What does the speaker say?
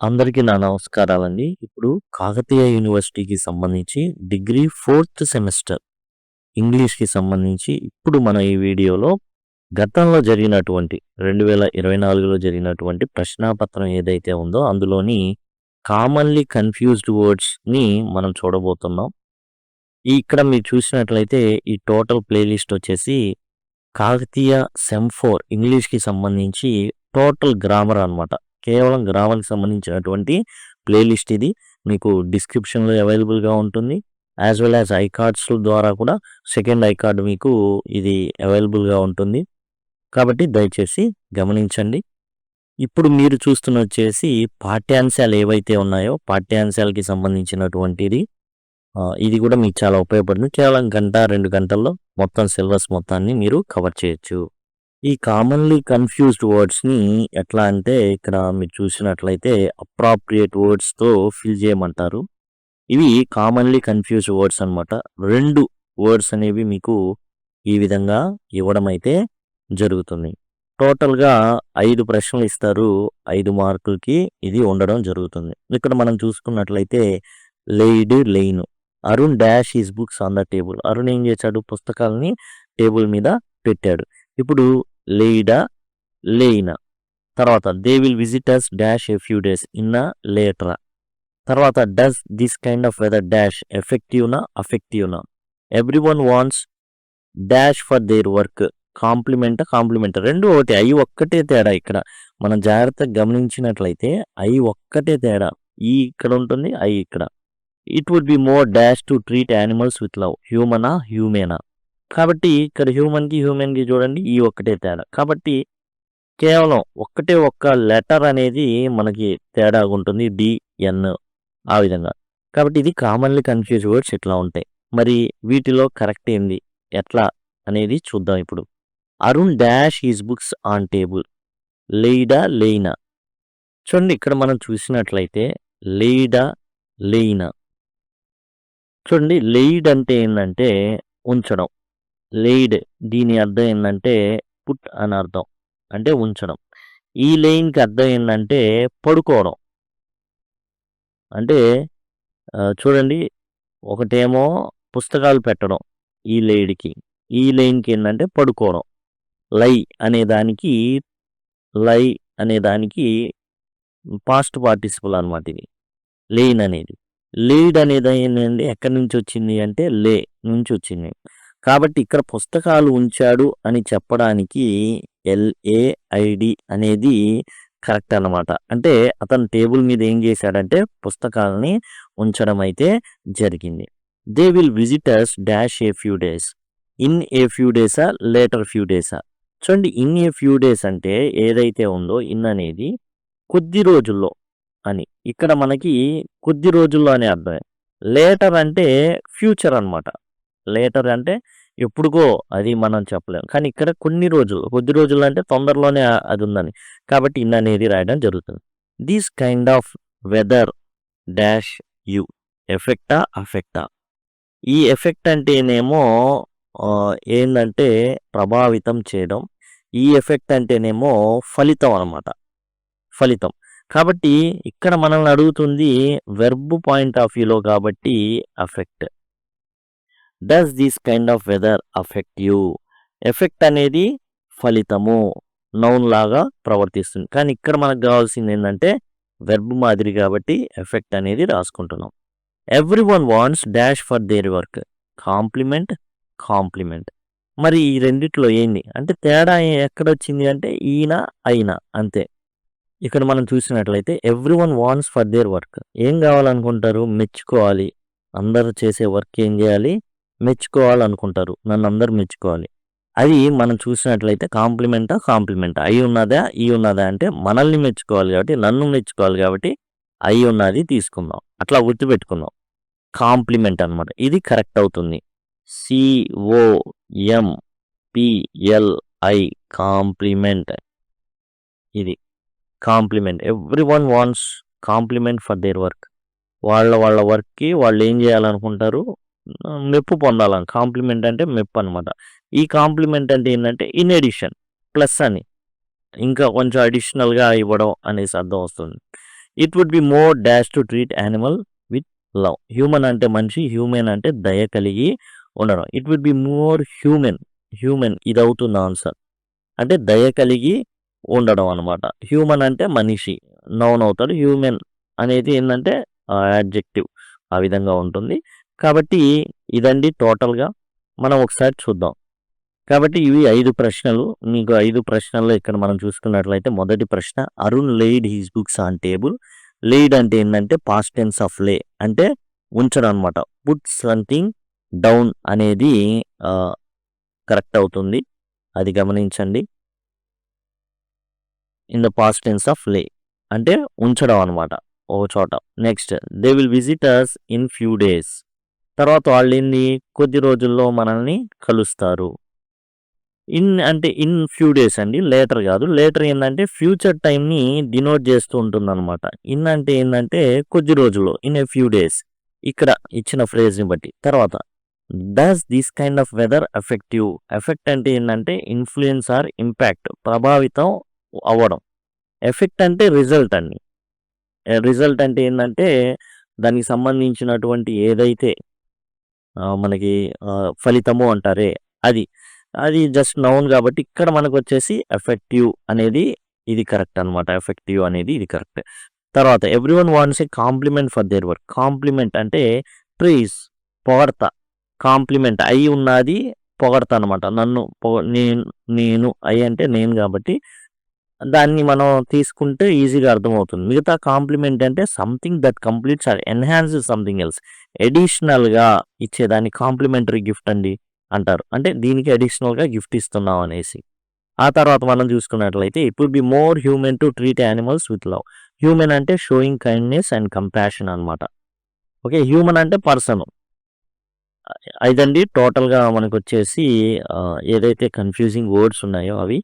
అందరికీ నా నమస్కారాలండి. ఇప్పుడు కాకతీయ యూనివర్సిటీకి సంబంధించి డిగ్రీ 4థ్ సెమిస్టర్ ఇంగ్లీష్‌కి సంబంధించి ఇప్పుడు మనం ఈ వీడియోలో గతంలో జరిగినటువంటి 2024లో జరిగినటువంటి ప్రశ్నాపత్రం ఏదైతే ఉందో అందులోని కామన్‌లీ కన్‌ఫ్యూజ్డ్ వర్డ్స్‌ని మనం చూడబోతున్నాం. ఇక్కడ మీరు చూసినట్లయితే ఈ టోటల్ ప్లేలిస్ట్ వచ్చేసి కాకతీయ సెమ్ 4 ఇంగ్లీష్‌కి సంబంధించి టోటల్ గ్రామర్ అన్నమాట. కేవలం గ్రామర్‌కి సంబంధించినటువంటి ప్లేలిస్ట్ ఇది. మీకు డిస్క్రిప్షన్‌లో అవైలబుల్‌గా ఉంటుంది. యాస్ వెల్ యాస్ ఐకార్డ్స్ ద్వారా కూడా సెకండ్ ఐకార్డ్ మీకు ఇది అవైలబుల్‌గా ఉంటుంది. కాబట్టి దయచేసి గమనించండి. ఇప్పుడు మీరు చూస్తున్నొచ్చేసి పాఠ్యాంశాలు ఏవైతే ఉన్నాయో పాఠ్యాంశాలకి సంబంధించినటువంటిది. ఇది కూడా మీకు చాలా ఉపయోగపడుతుంది. కేవలం గంట, 2 గంటల్లో మొత్తం సిలబస్ మొత్తాన్ని మీరు కవర్ చేయొచ్చు. ఈ కామన్‌లీ కన్‌ఫ్యూజ్డ్ వర్డ్స్‌ని ఎట్లా అంటే ఇక్కడ మీరు చూసినట్లయితే అప్రాప్రియేట్ వర్డ్స్‌తో ఫిల్ చేయమంటారు. ఇవి కామన్‌లీ కన్‌ఫ్యూజ్డ్ వర్డ్స్ అన్నమాట. 2 వర్డ్స్ అనేవి మీకు ఈ విధంగా ఇవ్వడం అయితే జరుగుతుంది. టోటల్‌గా 5 ప్రశ్నలు ఇస్తారు. 5 మార్కులకి ఇది ఉండడం జరుగుతుంది. ఇక్కడ మనం చూసుకున్నట్లయితే laid, lain. Arun dash his books on the table. Arun ఏం చేశాడు? పుస్తకాలని టేబుల్ మీద పెట్టాడు. ఇప్పుడు లేయిడా, లేయినా. తర్వాత they will visit us dash a few days in లేటరా. తర్వాత does this kind of weather dash ఎఫెక్టివ్నా, అఫెక్టివ్నా. Everyone wants dash for their work. Complement, compliment. రెండు ఒకటి. అయి ఒక్కటే తేడా. ఇక్కడ మనం జాగ్రత్తగా గమనించినట్లయితే అయి ఒక్కటే తేడా. ఈ ఇక్కడ ఉంటుంది, అయి ఇక్కడ. It would be more dash to treat animals with love. హ్యూమనా, హ్యూమేనా. కాబట్టి ఇక్కడ హ్యూమన్కి చూడండి ఈ ఒక్కటే తేడా. కాబట్టి కేవలం ఒక్కటే ఒక్క లెటర్ అనేది మనకి తేడా ఉంటుంది. డిఎన్ ఆ విధంగా. కాబట్టి ఇది కామన్లీ కన్‌ఫ్యూజ్డ్ వర్డ్స్ ఇట్లా ఉంటాయి. మరి వీటిలో కరెక్ట్ ఏంది, ఎట్లా అనేది చూద్దాం ఇప్పుడు. Arun dash his books on table. లేయిడా, లేయినా. చూడండి ఇక్కడ మనం చూసినట్లయితే లేయిడా, లేయినా. చూడండి లేయిడ్ అంటే ఏంటంటే ఉంచడం. లేయిడ్ దీని అర్థం ఏంటంటే పుట్ అని అర్థం, అంటే ఉంచడం. ఈ లెయిన్కి అర్థం ఏంటంటే పడుకోవడం. అంటే చూడండి ఒకటేమో పుస్తకాలు పెట్టడం ఈ లేయిడ్కి, ఈ లెయిన్కి ఏంటంటే పడుకోవడం. లై అనే దానికి పాస్ట్ పార్టిసిపల్ అనమాట ఇది లెయిన్ అనేది. లీడ్ అనేది ఏంటంటే ఎక్కడి నుంచి వచ్చింది అంటే లే నుంచి వచ్చింది. కాబట్టి ఇక్కడ పుస్తకాలు ఉంచాడు అని చెప్పడానికి LAID అనేది కరెక్ట్ అన్నమాట. అంటే అతను టేబుల్ మీద ఏం చేశాడంటే పుస్తకాలని ఉంచడం అయితే జరిగింది. They will visitors dash a few days. In a few డేసా, లేటర్ ఫ్యూ డేసా. చూడండి ఇన్ ఏ ఫ్యూ డేస్ అంటే ఏదైతే ఉందో ఇన్ అనేది కొద్ది రోజుల్లో అని. ఇక్కడ మనకి కొద్ది రోజుల్లో అనే అర్థమే. లేటర్ అంటే ఫ్యూచర్ అన్నమాట. లేటర్ అంటే ఎప్పుడుకో అది మనం చెప్పలేం. కానీ ఇక్కడ కొన్ని రోజులు, కొద్ది రోజులు అంటే తొందరలోనే అది ఉందని. కాబట్టి ఇన్ అనేది రాయడం జరుగుతుంది. This kind of weather dash you. ఎఫెక్టా, అఫెక్టా. ఈ ఎఫెక్ట్ అంటేనేమో ఏందంటే ప్రభావితం చేయడం. ఈ ఎఫెక్ట్ అంటేనేమో ఫలితం అన్నమాట. ఫలితం. కాబట్టి ఇక్కడ మనల్ని అడుగుతుంది వెర్బ్ పాయింట్ ఆఫ్ వ్యూలో కాబట్టి affect. Does this kind of weather affect you. Effect అనేది ఫలితము, నౌన్ లాగా ప్రవర్తిస్తుంది. కానీ ఇక్కడ మనకు కావాల్సింది ఏంటంటే వెర్బ్ మాదిరి కాబట్టి ఎఫెక్ట్ అనేది రాసుకుంటున్నాం. Everyone wants dash for their work. Complement, compliment. మరి ఈ రెండిట్లో ఏంది అంటే తేడా ఎక్కడొచ్చింది అంటే ఈయన, అయిన అంతే. ఇక్కడ మనం చూసినట్లయితే everyone wants for their work. ఏం కావాలనుకుంటారు? మెచ్చుకోవాలి. అందరూ చేసే వర్క్ ఏం చేయాలి? మెచ్చుకోవాలనుకుంటారు. నన్ను అందరూ మెచ్చుకోవాలి. అది మనం చూసినట్లయితే కాంప్లిమెంటా, కాంప్లిమెంటా. అయి ఉన్నదా, ఈ ఉన్నదా అంటే మనల్ని మెచ్చుకోవాలి కాబట్టి, నన్ను మెచ్చుకోవాలి కాబట్టి అయి ఉన్నది తీసుకుందాం. అట్లా గుర్తుపెట్టుకుందాం. కాంప్లిమెంట్ అన్నమాట. ఇది కరెక్ట్ అవుతుంది. COMPLI compliment. ఇది compliment. Everyone wants compliment for their work. వాళ్ళ వర్క్కి వాళ్ళు ఏం చేయాలనుకుంటారు? మెప్పు పొందాలని. కాంప్లిమెంట్ అంటే మెప్పు అనమాట. ఈ కాంప్లిమెంట్ అంటే ఏంటంటే ఇన్ ఎడిషన్, ప్లస్ అని ఇంకా కొంచెం అడిషనల్గా ఇవ్వడం అనేసి అర్థం వస్తుంది. It would be more dash to treat animal with love. Human అంటే మనిషి, హ్యూమన్ అంటే దయ కలిగి ఉండడం. It would be more human ఇది అవుతుంది ఆన్సర్. అంటే దయ కలిగి ఉండడం అనమాట. హ్యూమన్ అంటే మనిషి నౌన్ అవుతాడు. హ్యూమన్ అనేది ఏంటంటే యాడ్జెక్టివ్ ఆ విధంగా ఉంటుంది. కాబట్టి ఇదండి టోటల్గా. మనం ఒకసారి చూద్దాం. కాబట్టి ఇవి 5 ప్రశ్నలు. మీకు 5 ప్రశ్నల్లో ఇక్కడ మనం చూసుకున్నట్లయితే మొదటి ప్రశ్న, Arun laid his books on table. Laid అంటే ఏంటంటే పాస్ట్ టెన్స్ ఆఫ్ లే అంటే ఉంచడం అనమాట. పుట్ సంథింగ్ డౌన్ అనేది కరెక్ట్ అవుతుంది, అది గమనించండి. In the past tense of lay అంటే ఉంచడం అనమాట ఓ చోట. Next, they will visit us in few days. తర్వాత వాళ్ళు ఏంది కొద్ది రోజుల్లో మనల్ని కలుస్తారు. ఇన్ అంటే ఇన్ ఫ్యూ డేస్ అండి, లేటర్ కాదు. లేటర్ ఏంటంటే ఫ్యూచర్ టైంని డినోట్ చేస్తూ ఉంటుంది అనమాట. ఇన్ అంటే ఏంటంటే కొద్ది రోజుల్లో, ఇన్ ఏ ఫ్యూ డేస్ ఇక్కడ ఇచ్చిన ఫ్రేజ్ని బట్టి. తర్వాత, does this kind of weather effective. Effect అంటే ఏంటంటే ఇన్ఫ్లుయెన్స్ ఆర్ ఇంపాక్ట్, ప్రభావితం అవ్వడం. ఎఫెక్ట్ అంటే రిజల్ట్ అండి. రిజల్ట్ అంటే ఏంటంటే దానికి సంబంధించినటువంటి ఏదైతే మనకి ఫలితము అంటారే అది జస్ట్ నౌన్ కాబట్టి ఇక్కడ మనకు వచ్చేసి ఎఫెక్టివ్ అనేది ఇది కరెక్ట్ అనమాట. ఎఫెక్టివ్ అనేది ఇది కరెక్ట్. తర్వాత, everyone wants a compliment for their work. Compliment అంటే ప్రైజ్, పొగడత. కాంప్లిమెంట్ అయి ఉన్నది పొగడత అనమాట. నన్ను నేను అయి అంటే నేను కాబట్టి దాన్ని మనం తీసుకుంటే ఈజీగా అర్థమవుతుంది. మిగతా కాంప్లిమెంట్ అంటే something that completes or enhances something else. ఎడిషనల్గా ఇచ్చేదాన్ని కాంప్లిమెంటరీ గిఫ్ట్ అండి అంటారు. అంటే దీనికి అడిషనల్గా గిఫ్ట్ ఇస్తున్నాం అనేసి. ఆ తర్వాత మనం చూసుకున్నట్లయితే it would be more human to treat animals with love. Human అంటే షోయింగ్ కైండ్నెస్ అండ్ కంపాషన్ అనమాట. ఓకే, హ్యూమన్ అంటే పర్సన్. ఇదండి టోటల్గా మనకు వచ్చేసి ఏదైతే కన్ఫ్యూజింగ్ వర్డ్స్ ఉన్నాయో అవి.